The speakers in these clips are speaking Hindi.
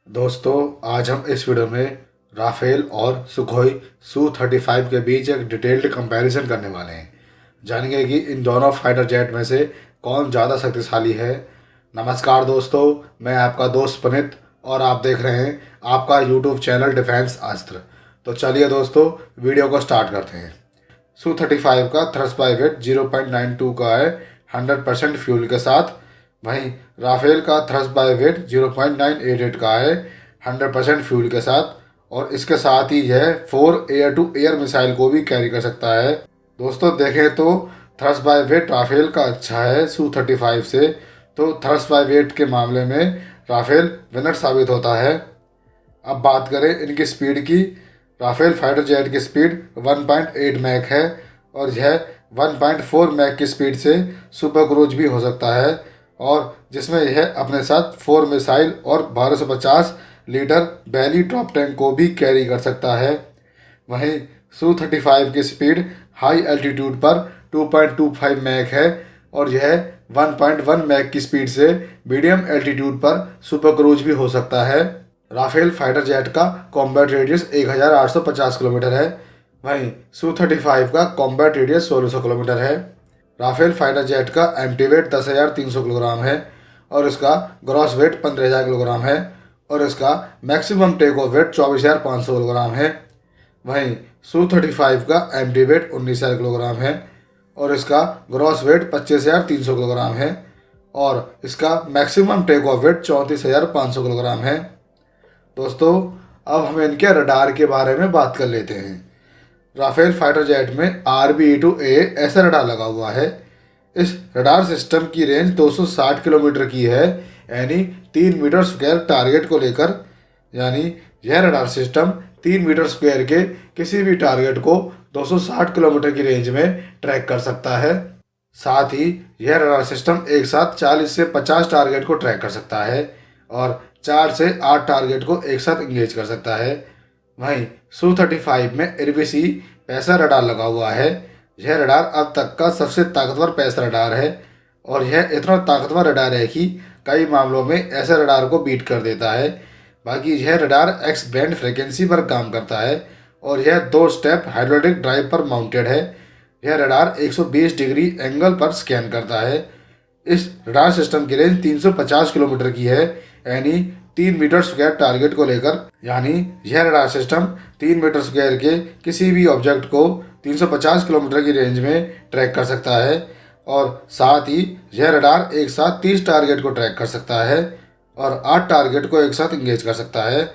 दोस्तों, आज हम इस वीडियो में राफेल और सुखोई Su-35 के बीच एक डिटेल्ड कंपैरिजन करने वाले हैं। जानेंगे कि इन दोनों फाइटर जेट में से कौन ज़्यादा शक्तिशाली है। नमस्कार दोस्तों, मैं आपका दोस्त पुनित और आप देख रहे हैं आपका यूट्यूब चैनल डिफेंस अस्त्र। तो चलिए दोस्तों, वीडियो को स्टार्ट करते हैं। Su-35 का थ्रस्ट बाय वेट 0.92 का है 100% फ्यूल के साथ। वहीं राफेल का थ्रस्ट बाय वेट 0.988 का है 100% फ्यूल के साथ, और इसके साथ ही यह 4 एयर टू एयर मिसाइल को भी कैरी कर सकता है। दोस्तों देखें तो थ्रस्ट बाय वेट राफेल का अच्छा है Su-35 से, तो थ्रस्ट बाय वेट के मामले में राफेल विनर साबित होता है। अब बात करें इनकी स्पीड की। राफेल फाइटर जेट की स्पीड 1.8 मैक है, और यह 1.4 मैक की स्पीड से सुपर क्रूज भी हो सकता है, और जिसमें यह अपने साथ 4 मिसाइल और 1250 लीटर बैली ड्रॉप टैंक को भी कैरी कर सकता है। वहीं Su-35 की स्पीड हाई एल्टीट्यूड पर 2.25 मैक है, और यह 1.1 मैक की स्पीड से मीडियम एल्टीट्यूड पर सुपर क्रूज भी हो सकता है। राफेल फाइटर जेट का कॉम्बैट रेडियस 1850 किलोमीटर है, वहीं Su-35 का कॉम्बैट रेडियस 1600 किलोमीटर है। राफेल फाइटर जेट का एम्प्टी वेट 10,300 किलोग्राम है, और इसका ग्रॉस वेट 15,000 किलोग्राम है, और इसका maximum take off weight 24,500 kilogram है। वहीं Su-35 का एम्प्टी वेट 19,000 किलोग्राम है, और इसका ग्रॉस वेट 25,300 किलोग्राम है, और इसका maximum take off weight 34,500 kilogram है। दोस्तों, अब हम इनके रडार के बारे में बात कर लेते हैं। राफेल फाइटर जेट में RB-2A ऐसा रडार लगा हुआ है। इस रडार सिस्टम की रेंज 260 किलोमीटर की है, यानी 3 मीटर स्क्वायर टारगेट को लेकर। यानी यह रडार सिस्टम 3 मीटर स्क्वायर के किसी भी टारगेट को 260 किलोमीटर की रेंज में ट्रैक कर सकता है। साथ ही यह रडार सिस्टम एक साथ 40 से 50 टारगेट को ट्रैक कर सकता है, और 4 से 8 टारगेट को एक साथ इंगेज कर सकता है। वहीं Su-35 में RBC पैसर रडार लगा हुआ है। यह रडार अब तक का सबसे ताकतवर पैसर रडार है, और यह इतना ताकतवर रडार है कि कई मामलों में ऐसे रडार को बीट कर देता है। बाकी यह रडार एक्स बैंड फ्रिक्वेंसी पर काम करता है, और यह 2 स्टेप हाइड्रोलिक ड्राइव पर माउंटेड है। यह रडार 120 डिग्री एंगल पर स्कैन करता है। इस रडार सिस्टम की रेंज 350 किलोमीटर की है, यानी 3 मीटर स्क्वायर टारगेट को लेकर। यानी यह रडार सिस्टम 3 मीटर स्क्वायर के किसी भी ऑब्जेक्ट को 350 किलोमीटर की रेंज में ट्रैक कर सकता है, और साथ ही यह रडार एक साथ 30 टारगेट को ट्रैक कर सकता है, और 8 टारगेट को एक साथ इंगेज कर सकता है,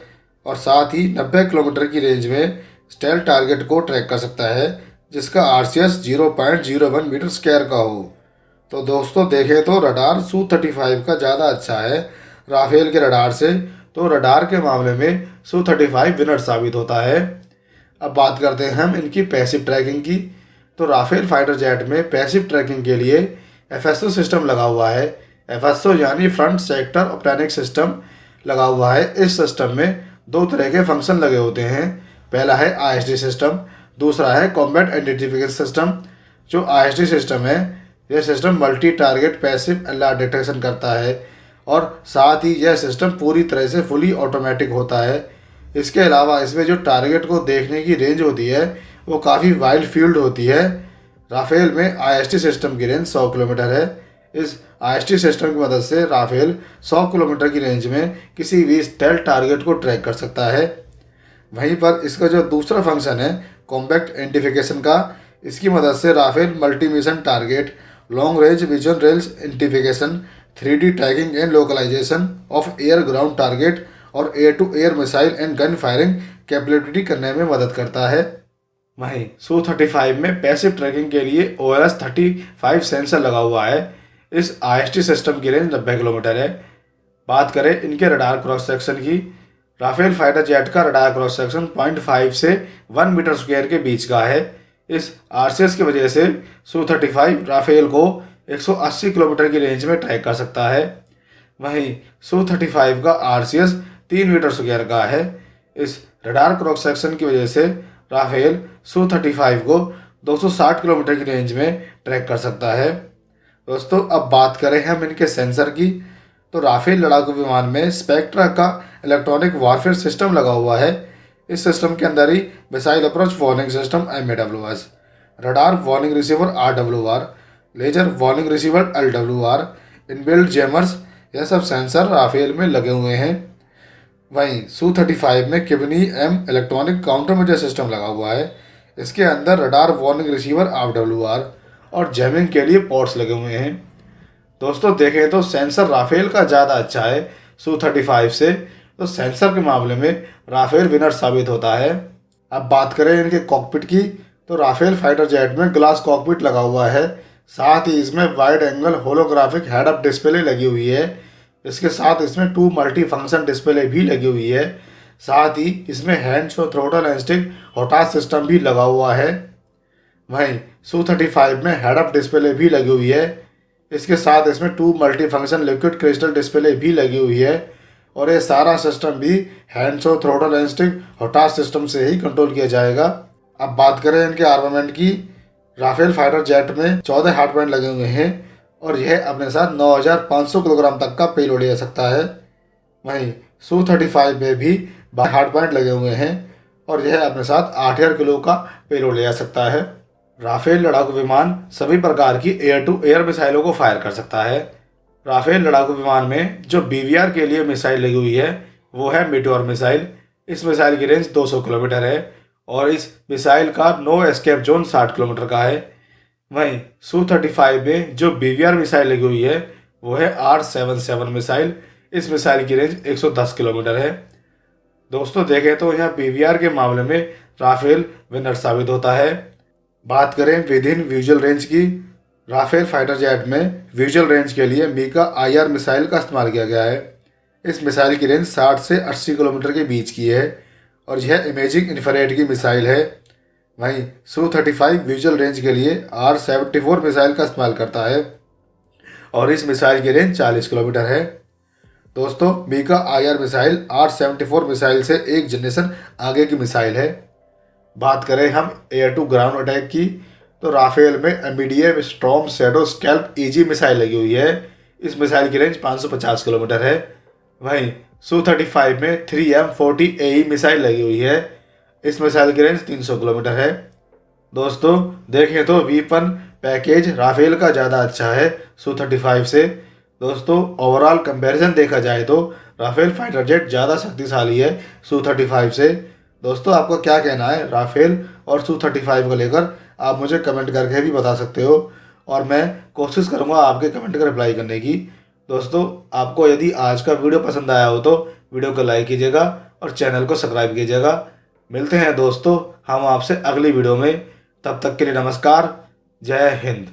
और साथ ही 90 किलोमीटर की रेंज में स्टेल टारगेट को ट्रैक कर सकता है, जिसका RCS 0.01 मीटर स्क्वायर का हो। तो दोस्तों देखें तो रडार Su-35 का ज़्यादा अच्छा है राफेल के रडार से, तो रडार के मामले में Su-35 विनर साबित होता है। अब बात करते हैं हम इनकी पैसिव ट्रैकिंग की। तो राफेल फाइटर जेट में पैसिव ट्रैकिंग के लिए FSO सिस्टम लगा हुआ है। FSO यानी फ्रंट सेक्टर ऑप्टैनिक सिस्टम लगा हुआ है। इस सिस्टम में 2 तरह के फंक्शन लगे होते हैं। पहला है ISD सिस्टम, दूसरा है कॉम्बैट आइडेंटिफिकेशन सिस्टम। जो ISD सिस्टम है, यह system multi target passive alert detection करता है, और साथ ही यह सिस्टम पूरी तरह से फुली ऑटोमेटिक होता है। इसके अलावा इसमें जो टारगेट को देखने की रेंज होती है वो काफ़ी वाइड फील्ड होती है। राफेल में ISD सिस्टम की रेंज 100 किलोमीटर है। इस ISD सिस्टम की मदद से राफेल 100 किलोमीटर की रेंज में किसी भी स्टेल्थ टारगेट को ट्रैक कर सकता है। वहीं पर इसका जो दूसरा फंक्शन है कॉम्बैट आइडेंटिफिकेशन का, इसकी मदद से Rafale multi mission target, long range vision rails identification, 3D tagging and localization of air ground target, और air to air missile and gun firing capability करने में मदद करता है। वहीं Su-35 में पैसिव ट्रैकिंग के लिए OLS-35 सेंसर लगा हुआ है। इस ISD सिस्टम की रेंज 90 किलोमीटर है। बात करें इनके रडार क्रॉस सेक्शन की। राफेल फाइटर जेट का रडार क्रॉस सेक्शन 0.5 से 1 मीटर स्क्वायर के बीच का है। इस RCS की वजह से Su-35 राफेल को 180 किलोमीटर की रेंज में ट्रैक कर सकता है। वहीं Su-35 का RCS 3 मीटर स्क्वायर का है। इस रडार क्रॉस सेक्शन की वजह से राफेल Su-35 को 260 किलोमीटर की रेंज में ट्रैक कर सकता है। दोस्तों, अब बात करें हम इनके सेंसर की। तो राफेल लड़ाकू विमान में स्पेक्ट्रा का इलेक्ट्रॉनिक वारफेयर सिस्टम लगा हुआ है। इस सिस्टम के अंदर ही missile approach warning system MAWS, radar warning receiver RWR, laser warning receiver LWR, inbuilt jammers, यह सब सेंसर राफेल में लगे हुए हैं। वहीं Su-35 में किबनी इलेक्ट्रॉनिक काउंटर मेजर सिस्टम लगा हुआ है। इसके अंदर रडार वार्निंग रिसीवर RWR और जैमिंग के लिए पोर्ट्स लगे हुए हैं। दोस्तों देखें तो सेंसर राफेल का ज़्यादा अच्छा है Su-35 से, तो सेंसर के मामले में राफेल विनर साबित होता है। अब बात करें इनके कॉकपिट की, तो राफेल फाइटर जेट में ग्लास कॉकपिट लगा हुआ है। साथ ही इसमें wide angle holographic head up display लगी हुई है। इसके साथ इसमें 2 मल्टी फंक्शन डिस्प्ले भी लगी हुई है। साथ ही इसमें hand on throttle and stick HOTAS system भी लगा हुआ है। वहीं Su-35 में हेड अप डिस्प्ले भी लगी हुई है। इसके साथ इसमें 2 multi function liquid crystal display भी लगी हुई है और ये सारा सिस्टम भी hand on throttle and stick HOTAS system से ही कंट्रोल किया जाएगा। अब बात करें इनके आर्मामेंट की, राफेल फाइटर जेट में 14 हार्ड पॉइंट लगे हुए हैं और यह अपने साथ 9500 किलोग्राम तक का पेलोड ले जा सकता है। वहीं Su-35 में भी 12 हार्ड पॉइंट लगे हुए हैं और यह अपने साथ 8000 किलो का पेलोड ले जा सकता है। राफेल लड़ाकू विमान सभी प्रकार की एयर टू एयर मिसाइलों को फायर कर सकता है। राफेल लड़ाकू विमान में जो BVR के लिए मिसाइल लगी हुई है वो है मीटियोर मिसाइल। इस मिसाइल की रेंज 200 किलोमीटर है और इस मिसाइल का नो एस्केप जोन 60 किलोमीटर का है। वहीं Su-35 में जो BVR मिसाइल लगी हुई है वो है R-77 मिसाइल। इस मिसाइल की रेंज 110 किलोमीटर है। दोस्तों देखें तो यह BVR के मामले में राफेल विनर साबित होता है। बात करें विद इन विजुअल रेंज की, राफेल फाइटर जेट में विजुअल रेंज के लिए मीका IR मिसाइल का इस्तेमाल किया गया है। इस मिसाइल की रेंज 60 से 80 किलोमीटर के बीच की है और यह इमेजिंग इंफ्रारेड की मिसाइल है। वहीं Su-35 विजुअल रेंज के लिए R-74 मिसाइल का इस्तेमाल करता है और इस मिसाइल की रेंज 40 किलोमीटर है। दोस्तों Mika IR missile R-74 missile से एक जनरेशन आगे की मिसाइल है। बात करें हम एयर टू ग्राउंड अटैक की, तो राफेल में MBDA storm shadow scalp EG missile लगी हुई है। इस मिसाइल की रेंज 550 किलोमीटर है। वहीं Su-35 में 3M40 AE मिसाइल लगी हुई है। इस मिसाइल की रेंज 300 किलोमीटर है। दोस्तों देखें तो वीपन पैकेज राफेल का ज़्यादा अच्छा है Su-35 से। दोस्तों ओवरऑल कंपैरिजन देखा जाए तो राफेल फाइटर जेट ज़्यादा शक्तिशाली है Su-35 से। दोस्तों आपका क्या कहना है राफेल और Su-35 को लेकर, आप मुझे कमेंट करके भी बता सकते हो और मैं कोशिश करूँगा आपके कमेंट का रिप्लाई करने की। दोस्तों आपको यदि आज का वीडियो पसंद आया हो तो वीडियो को लाइक कीजिएगा और चैनल को सब्सक्राइब कीजिएगा। मिलते हैं दोस्तों हम आपसे अगली वीडियो में, तब तक के लिए नमस्कार, जय हिंद।